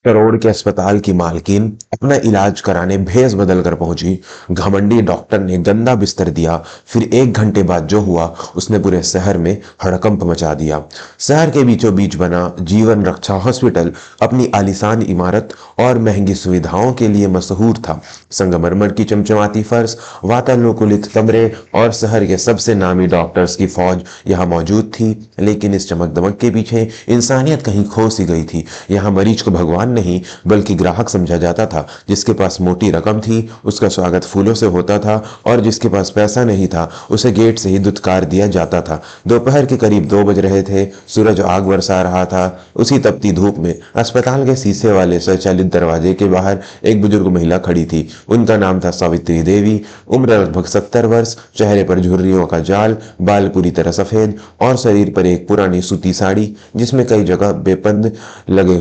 करोड़ के अस्पताल की मालकिन अपना इलाज कराने भेस बदल कर पहुंची। घमंडी डॉक्टर ने गंदा बिस्तर दिया। फिर 1 घंटे बाद जो हुआ उसने पूरे शहर में हड़कंप मचा दिया। शहर के बीचों बीच बना जीवन रक्षा हॉस्पिटल अपनी आलीशान इमारत और महंगी सुविधाओं के लिए मशहूर था। संगमरमर की चमचमाती फर्श, वातानुकूलित कमरे और शहर के सबसे नामी डॉक्टर्स की फौज यहाँ मौजूद थी। लेकिन इस चमक दमक के पीछे इंसानियत कहीं खो सी गई थी। यहाँ मरीज को भगवान नहीं बल्कि ग्राहक समझा जाता था। जिसके पास मोटी रकम थी उसका स्वागत फूलों से होता था और जिसके पास पैसा नहीं था उसे गेट से ही दुत्कार दिया जाता था। दोपहर के करीब 2 बज रहे थे। सूरज आग बरसा रहा था। उसी तपती धूप में अस्पताल के शीशे वाले स्वचालित दरवाजे के बाहर एक बुजुर्ग महिला खड़ी थी। उनका नाम था सावित्री देवी। उम्र लगभग 70 वर्ष, चेहरे पर झुर्रियों का जाल, बाल पूरी तरह सफेद और शरीर पर एक पुरानी सूती साड़ी जिसमें कई जगह बेबंद लगे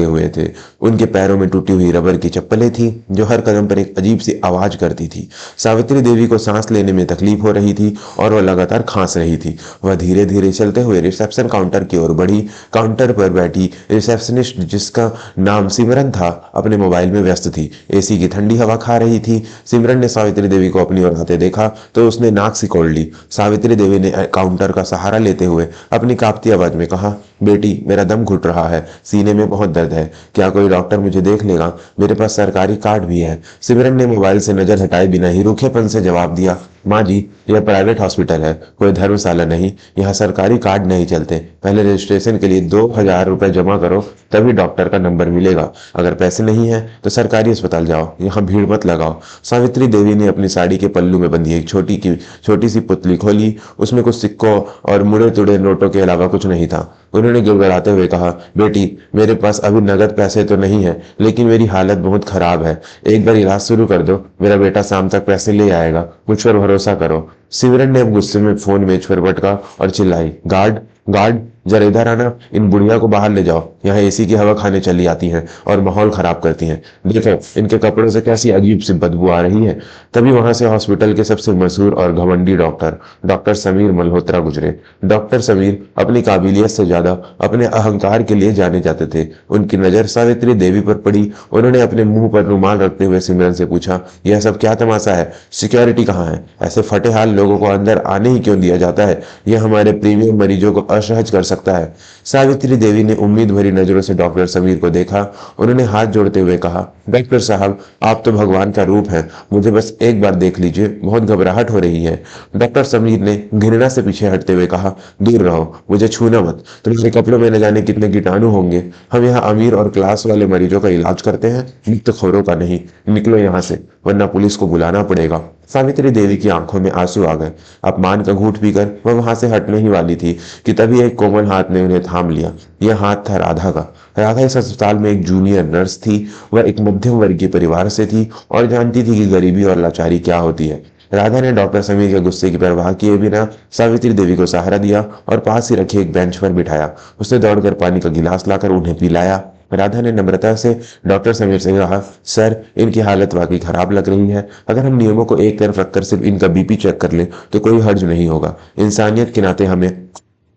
हुए थे। उनके पैरों में टूटी हुई रबर की चप्पलें थी जो हर कदम पर एक अजीब सी आवाज करती थी। सावित्री देवी को सांस लेने में तकलीफ हो रही थी और वह लगातार खांस रही थी। वह धीरे धीरे चलते हुए रिसेप्शन काउंटर की ओर बढ़ी। काउंटर पर बैठी रिसेप्शनिस्ट, जिसका नाम सिमरन था, अपने मोबाइल में व्यस्त थी। एसी की ठंडी हवा खा रही थी। सिमरन ने सावित्री देवी को अपनी ओर आते देखा तो उसने नाक सिकोड़ ली। सावित्री देवी ने काउंटर का सहारा लेते हुए अपनी कांपती आवाज में कहा, बेटी, मेरा दम घुट रहा है, सीने में बहुत दर्द है, क्या कोई डॉक्टर मुझे देख लेगा? मेरे पास सरकारी कार्ड भी है। सिमरन ने मोबाइल से नजर हटाए बिना ही रूखेपन से जवाब दिया, माँ जी, यह प्राइवेट हॉस्पिटल है, कोई धर्मशाला नहीं। यहाँ सरकारी कार्ड नहीं चलते। पहले रजिस्ट्रेशन के लिए 2,000 रुपए जमा करो, तभी डॉक्टर का नंबर मिलेगा। अगर पैसे नहीं है तो सरकारी अस्पताल जाओ, यहाँ भीड़ मत लगाओ। सावित्री देवी ने अपनी साड़ी के पल्लू में बंधी एक छोटी सी पुतली खोली। उसमें कुछ सिक्कों और मुड़े तुड़े नोटों के अलावा कुछ नहीं था। उन्होंने गिड़गिड़ाते हुए कहा, बेटी, मेरे पास अभी नगद पैसे तो नहीं है, लेकिन मेरी हालत बहुत खराब है। एक बार इलाज शुरू कर दो, मेरा बेटा शाम तक पैसे ले आएगा, मुझ पर भरोसा करो। सिमरन ने अब गुस्से में फोन मेज पर पटका और चिल्लाई, गार्ड, गार्ड, जरा इधर आना, इन बुढ़िया को बाहर ले जाओ। यहाँ एसी की हवा खाने चली आती हैं और माहौल खराब करती हैं। देखो इनके कपड़ों से कैसी अजीब सी बदबू आ रही है। तभी वहां से हॉस्पिटल के सबसे मशहूर और घमंडी डॉक्टर समीर मल्होत्रा गुजरे। डॉक्टर समीर अपनी काबिलियत से ज्यादा अपने अहंकार के लिए जाने जाते थे। उनकी नजर सावित्री देवी पर पड़ी। उन्होंने अपने मुंह पर रुमाल रखते हुए सिमरन से पूछा, यह सब क्या तमाशा है? सिक्योरिटी कहाँ है? ऐसे फटे हाल लोगों को अंदर आने ही क्यों दिया जाता है? यह हमारे प्रीमियम मरीजों को असहज कर सकता है। सावित्री देवी ने उम्मीद भरी नजरों से डॉक्टर समीर को देखा। उन्होंने हाथ जोड़ते हुए कहा, डॉक्टर साहब, आप तो भगवान का रूप हैं, मुझे बस एक बार देख लीजिए, बहुत घबराहट हो रही है। डॉक्टर समीर ने घृणा से पीछे हटते हुए कहा, दूर रहो, मुझे छूना मत, तुम्हारे कपड़ों में न जाने कितने कीटाणु होंगे। हम यहाँ अमीर और क्लास वाले मरीजों का इलाज करते हैं, मुफ्तखोरों का नहीं। निकलो यहाँ से, वरना पुलिस को बुलाना पड़ेगा। सावित्री देवी की आंखों में आंसू आ गए। अपमान का घूंट पीकर वह वहां से हटने ही वाली थी कि तभी एक कोमल हाथ ने उन्हें थाम लिया। यह हाथ था राधा का। राधा इस अस्पताल में एक जूनियर नर्स थी। वह एक मध्यम वर्गीय परिवार से थी और जानती थी कि गरीबी और लाचारी क्या होती है। राधा ने डॉक्टर समीर के गुस्से की परवाह किए बिना सावित्री देवी को सहारा दिया और पास ही रखे एक बेंच पर बिठाया। उसने दौड़कर पानी का गिलास लाकर उन्हें पिलाया। राधा ने नम्रता से डॉक्टर समीर से कहा, सर, इनकी हालत वाकई खराब लग रही है। अगर हम नियमों को एक तरफ रखकर सिर्फ इनका बीपी चेक कर ले तो कोई हर्ज नहीं होगा। इंसानियत के नाते हमें।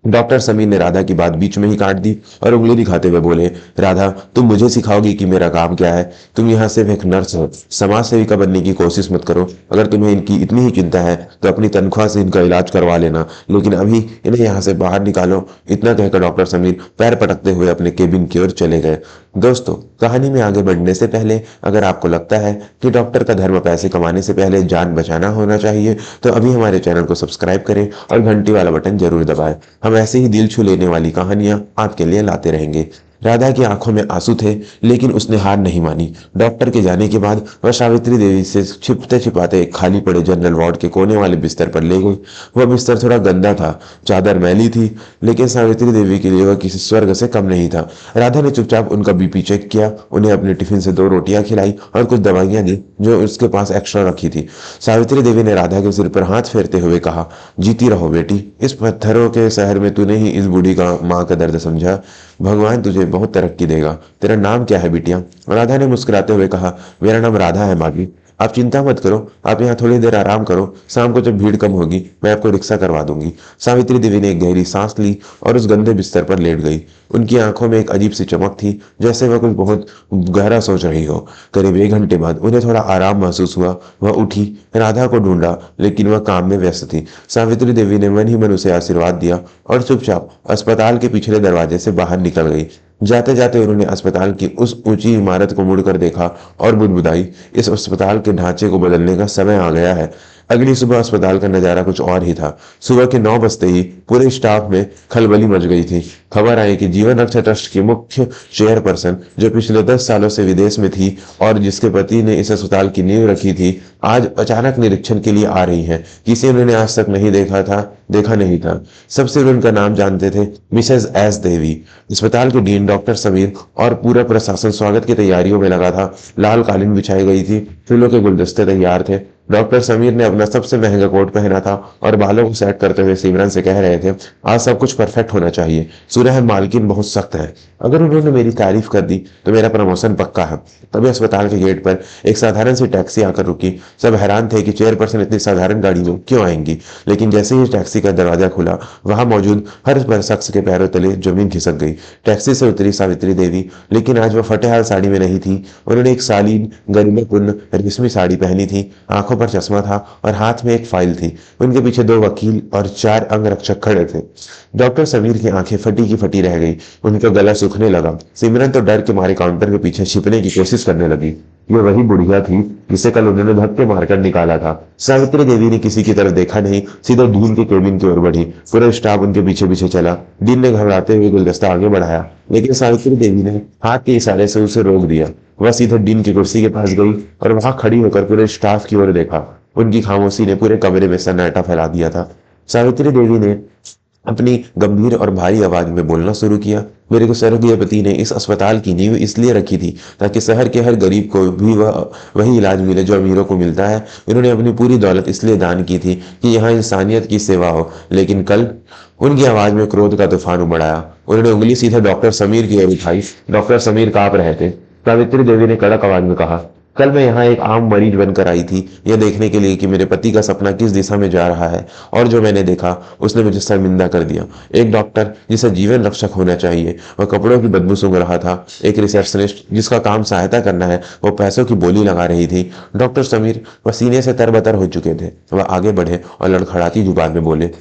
डॉक्टर समीर ने राधा की बात बीच में ही काट दी और उंगली दिखाते हुए बोले, राधा, तुम मुझे सिखाओगी कि मेरा काम क्या है? तुम यहाँ सिर्फ एक नर्स हो, समाज सेविका बनने की कोशिश मत करो। अगर तुम्हें इनकी इतनी ही चिंता है तो अपनी तनख्वाह से इनका इलाज करवा लेना, लेकिन अभी इन्हें यहाँ से बाहर निकालो। इतना कहकर डॉक्टर समीर पैर पटकते हुए अपने केबिन की ओर चले गए। दोस्तों, कहानी में आगे बढ़ने से पहले अगर आपको लगता है कि डॉक्टर का धर्म पैसे कमाने से पहले जान बचाना होना चाहिए तो अभी हमारे चैनल को सब्सक्राइब करें और घंटी वाला बटन जरूर दबाएं। हम ऐसे ही दिल छू लेने वाली कहानियां आपके लिए लाते रहेंगे। राधा की आंखों में आंसू थे, लेकिन उसने हार नहीं मानी। डॉक्टर के जाने के बाद वह सावित्री देवी से छिपते छिपाते एक खाली पड़े जनरल वार्ड के कोने वाले बिस्तर पर ले गई। वह बिस्तर थोड़ा गंदा था, चादर मैली थी, लेकिन सावित्री देवी के लिए वह किसी स्वर्ग से कम नहीं था। राधा ने चुपचाप उनका बीपी चेक किया, उन्हें अपने टिफिन से 2 रोटियां खिलाई और कुछ दवाइयां दी जो उसके पास एक्स्ट्रा रखी थी। सावित्री देवी ने राधा के सिर पर हाथ फेरते हुए कहा, जीती रहो बेटी, इस पत्थरों के शहर में तूने ही इस बूढ़ी का माँ का दर्द समझा। भगवान तुझे बहुत तरक्की देगा। तेरा नाम क्या है बिटिया? राधा ने मुस्कुराते हुए कहा, मेरा नाम राधा है माँ जी। आप चिंता मत करो, आप यहाँ थोड़ी देर आराम करो, शाम को जब भीड़ कम होगी मैं आपको रिक्शा करवा दूंगी। सावित्री देवी ने एक गहरी सांस ली और उस गंदे बिस्तर पर लेट गई। उनकी आंखों में एक अजीब सी चमक थी, जैसे वह कुछ बहुत गहरा सोच रही हो। करीब 1 घंटे बाद उन्हें थोड़ा आराम महसूस हुआ। वह उठी, राधा को ढूंढा, लेकिन वह काम में व्यस्त थी। सावित्री देवी ने मन ही मन उसे आशीर्वाद दिया और चुपचाप अस्पताल के पिछले दरवाजे से बाहर निकल गई। जाते जाते उन्होंने अस्पताल की उस ऊंची इमारत को मुड़कर देखा और बुदबुदाई, इस अस्पताल के ढांचे को बदलने का समय आ गया है। अगली सुबह अस्पताल का नजारा कुछ और ही था। सुबह के 9 बजते ही पूरे स्टाफ में खलबली मच गई थी। खबर आई कि जीवन रक्षा ट्रस्ट की मुख्य चेयरपर्सन, जो पिछले 10 सालों से विदेश में थी और जिसके पति ने इस अस्पताल की नींव रखी थी, आज अचानक निरीक्षण के लिए आ रही है। किसी ने आज तक नहीं देखा नहीं था। सब सिर्फ उनका नाम जानते थे, मिसेज एस देवी। अस्पताल के डीन डॉक्टर समीर और पूरा प्रशासन स्वागत की तैयारियों में लगा था। लाल कालीन बिछाई गई थी, फूलों के गुलदस्ते तैयार थे। डॉक्टर समीर ने अपना सबसे महंगा कोट पहना था और बालों को सेट करते हुए सिमरन से कह रहे थे, आज सब कुछ परफेक्ट होना चाहिए। सुरह मालकिन बहुत सख्त है, अगर उन्होंने मेरी तारीफ कर दी तो मेरा प्रमोशन पक्का है। तभी अस्पताल के गेट पर एक साधारण सी टैक्सी आकर रुकी। सब हैरान थे कि चेयरपर्सन इतनी साधारण गाड़ी में क्यों आएंगी, लेकिन जैसे ही टैक्सी का दरवाजा खुला, वहां मौजूद हर शख्स के पैरों तले जमीन खिसक गई। टैक्सी से उतरी सावित्री देवी, लेकिन आज वह फटेहाल साड़ी में नहीं थी। उन्होंने एक शालीन गरिमापूर्ण रेशमी साड़ी पहनी थी, आंखों पर चश्मा था और हाथ में एक फाइल थी। उनके पीछे 2 वकील और 4 अंगरक्षक खड़े थे। डॉक्टर समीर की आंखें फटी की फटी रह गई, उनका गला सूखने लगा। सिमरन तो डर के मारे काउंटर के पीछे छिपने की कोशिश करने लगी। ये वही बुढ़िया थी जिसे कल उन्होंने धक्के मारकर निकाला था। सावित्री देवी ने किसी की तरफ देखा नहीं, सीधा डीन के केबिन की ओर बढ़ी। पूरा स्टाफ उनके पीछे पीछे चला। डीन ने घबराते हुए गुलदस्ता आगे बढ़ाया, लेकिन सावित्री देवी ने हाथ के इशारे से उसे रोक दिया। वह सीधा डीन की कुर्सी के पास गई और वहां खड़ी होकर पूरे स्टाफ की ओर देखा। उनकी खामोशी ने पूरे कमरे में सन्नाटा फैला दिया था। सावित्री देवी ने अपनी गंभीर और भारी आवाज में बोलना शुरू किया, मेरे को स्वर्गीय पति ने इस अस्पताल की नींव इसलिए रखी थी ताकि शहर के हर गरीब को भी वही इलाज मिले जो अमीरों को मिलता है। इन्होंने अपनी पूरी दौलत इसलिए दान की थी कि यहाँ इंसानियत की सेवा हो। लेकिन कल उनकी आवाज में क्रोध का तूफान उमड़ आया। उन्होंने उंगली सीधा डॉक्टर समीर की ओर उठाई। डॉक्टर समीर कांप रहे थे। सावित्री देवी ने कड़क आवाज में कहा, कल मैं यहाँ एक आम मरीज बनकर आई थी, यह देखने के लिए कि मेरे पति का सपना किस दिशा में जा रहा है, और जो मैंने देखा उसने मुझे शर्मिंदा कर दिया। एक डॉक्टर जिसे जीवन रक्षक होना चाहिए, वह कपड़ों की बदबू सूंघ रहा था। एक रिसेप्शनिस्ट जिसका काम सहायता करना है, वो पैसों की बोली लगा रही थी। डॉक्टर समीर पसीने से तरबतर हो चुके थे। वह आगे बढ़े और लड़खड़ाती जुबान में बोले,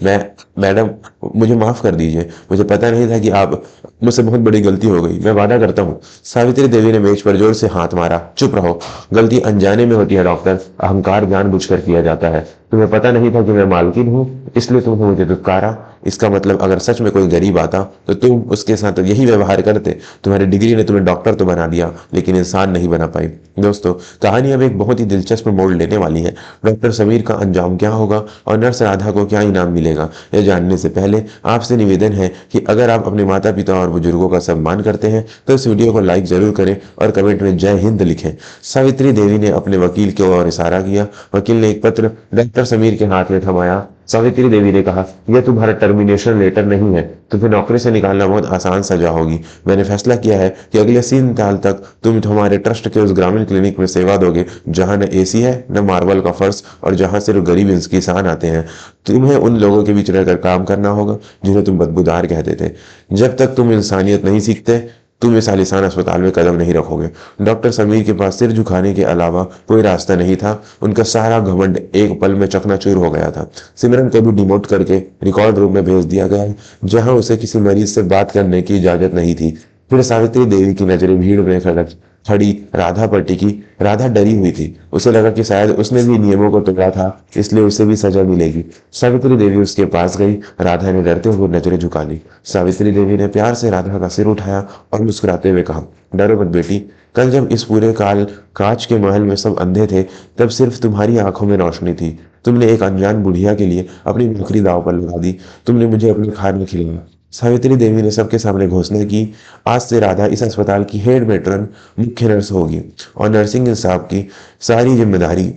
मैडम मुझे माफ कर दीजिए, मुझे पता नहीं था कि आप, मुझसे बहुत बड़ी गलती हो गई, मैं वादा करता हूँ। सावित्री देवी ने मेज पर जोर से हाथ मारा। चुप रहो, गलती अनजाने में होती है डॉक्टर, अहंकार जानबूझकर किया जाता है। तुम्हें पता नहीं था कि मैं मालकिन हूँ, इसलिए तुमने मुझे दुत्कारा। इसका मतलब अगर सच में कोई गरीब आता तो तुम उसके साथ यही व्यवहार करते। तुम्हारी डिग्री ने तुम्हें डॉक्टर तो बना दिया, लेकिन इंसान नहीं बना पाई। दोस्तों, कहानी अब एक बहुत ही दिलचस्प मोड़ लेने वाली है। डॉक्टर समीर का अंजाम क्या होगा और नर्स राधा को क्या इनाम मिलेगा, यह जानने से पहले आपसे निवेदन है कि अगर आप अपने माता पिता और बुजुर्गों का सम्मान करते हैं तो इस वीडियो को लाइक जरूर करें और कमेंट में जय हिंद लिखें। सावित्री देवी ने अपने वकील की ओर इशारा किया। वकील ने एक पत्र डॉक्टर समीर के हाथ में थमाया। सावित्री देवी ने कहा, यह तुम्हारा टर्मिनेशन लेटर नहीं है, तुम्हें नौकरी से निकालना बहुत आसान सजा होगी। मैंने फैसला किया है कि अगले 3 साल तक तुम हमारे ट्रस्ट के उस ग्रामीण क्लिनिक में सेवा दोगे जहां न एसी है, न मार्बल का फर्श, और जहां सिर्फ गरीब इंसान आते हैं। तुम्हें उन लोगों के बीच रहकर काम करना होगा जिन्हें तुम बदबूदार कहते थे। जब तक तुम इंसानियत नहीं सीखते, तुम इस आलीशान अस्पताल में कदम नहीं रखोगे। डॉक्टर समीर के पास सिर झुकाने के अलावा कोई रास्ता नहीं था। उनका सारा घमंड एक पल में चकनाचूर हो गया था। सिमरन को भी डिमोट करके रिकॉर्ड रूम में भेज दिया गया, जहां उसे किसी मरीज से बात करने की इजाजत नहीं थी। फिर सावित्री देवी की नजरें भीड़ में खड़ी राधा पर टिकी। राधा डरी हुई थी। उसे लगा कि शायद उसने भी नियमों को तोड़ा था, इसलिए उसे भी सजा मिलेगी। सावित्री देवी उसके पास गई। राधा ने डरते हुए नजरें झुका ली। सावित्री देवी ने प्यार से राधा का सिर उठाया और मुस्कुराते हुए कहा, डरो मत बेटी, कल जब इस पूरे कांच के महल में सब अंधे थे, तब सिर्फ तुम्हारी आंखों में रोशनी थी। तुमने एक अनजान बुढ़िया के लिए अपनी नौकरी दांव पर लगा दी। तुमने मुझे अपने खाने खिलाया। सावित्री देवी ने सबके सामने घोषणा की, आज से राधा इस अस्पताल की हेड मेट्रन, मुख्य नर्स होगी और नर्सिंग स्टाफ की सारी जिम्मेदारी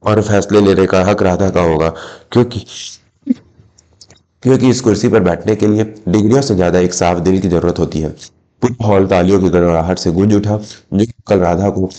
और फैसले लेने का हक राधा का होगा, क्योंकि इस कुर्सी पर बैठने के लिए डिग्रियों से ज्यादा एक साफ दिल की जरूरत होती है। पूरा हॉल तालियों की गड़गड़ाहट से गूंज उठा। जो कल राधा को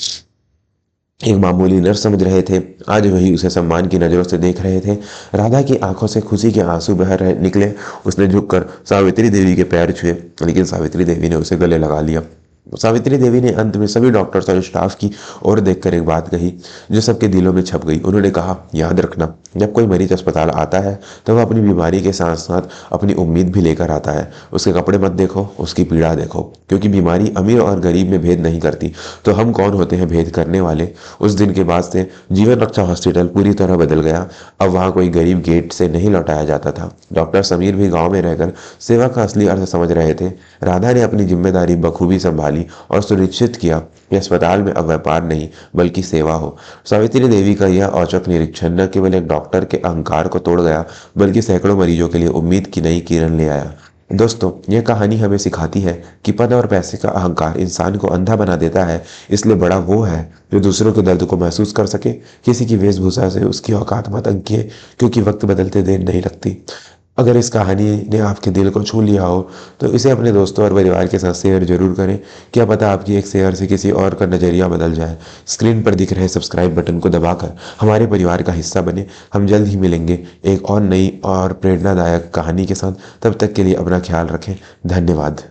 एक मामूली नर्स समझ रहे थे, आज वही उसे सम्मान की नज़रों से देख रहे थे। राधा की आंखों से खुशी के आंसू बह रहे निकले। उसने झुककर सावित्री देवी के पैर छुए, लेकिन सावित्री देवी ने उसे गले लगा लिया। सावित्री देवी ने अंत में सभी डॉक्टर्स और स्टाफ की ओर देखकर एक बात कही जो सबके दिलों में छप गई। उन्होंने कहा, याद रखना, जब कोई मरीज अस्पताल आता है तो वह अपनी बीमारी के साथ साथ अपनी उम्मीद भी लेकर आता है। उसके कपड़े मत देखो, उसकी पीड़ा देखो, क्योंकि बीमारी अमीर और गरीब में भेद नहीं करती। तो हम कौन होते हैं भेद करने वाले? उस दिन के बाद से जीवन रक्षा हॉस्पिटल पूरी तरह बदल गया। अब वहाँ कोई गरीब गेट से नहीं लौटाया जाता था। डॉक्टर समीर भी गांव में रहकर सेवा का असली अर्थ समझ रहे थे। राधा ने अपनी जिम्मेदारी बखूबी संभाली और सुनिश्चित किया कि अस्पताल में अब व्यापार नहीं बल्कि सेवा हो। सावित्री देवी का यह औचक निरीक्षण न केवल एक डॉक्टर के अहंकार को तोड़ गया, बल्कि सैकड़ों मरीजों के लिए उम्मीद की नई किरण ले आया। दोस्तों, यह कहानी हमें सिखाती है कि पद और पैसे का अहंकार इंसान को अंधा बना देता है। इसलिए बड़ा वो है जो दूसरों के दर्द को महसूस कर सके। किसी की वेशभूषा से उसकी औकात मत अंकिए, क्योंकि वक्त बदलते देर नहीं लगती। अगर इस कहानी ने आपके दिल को छू लिया हो तो इसे अपने दोस्तों और परिवार के साथ शेयर जरूर करें। क्या पता आपकी एक शेयर से किसी और का नज़रिया बदल जाए। स्क्रीन पर दिख रहे सब्सक्राइब बटन को दबाकर हमारे परिवार का हिस्सा बने। हम जल्द ही मिलेंगे एक और नई और प्रेरणादायक कहानी के साथ। तब तक के लिए अपना ख्याल रखें। धन्यवाद।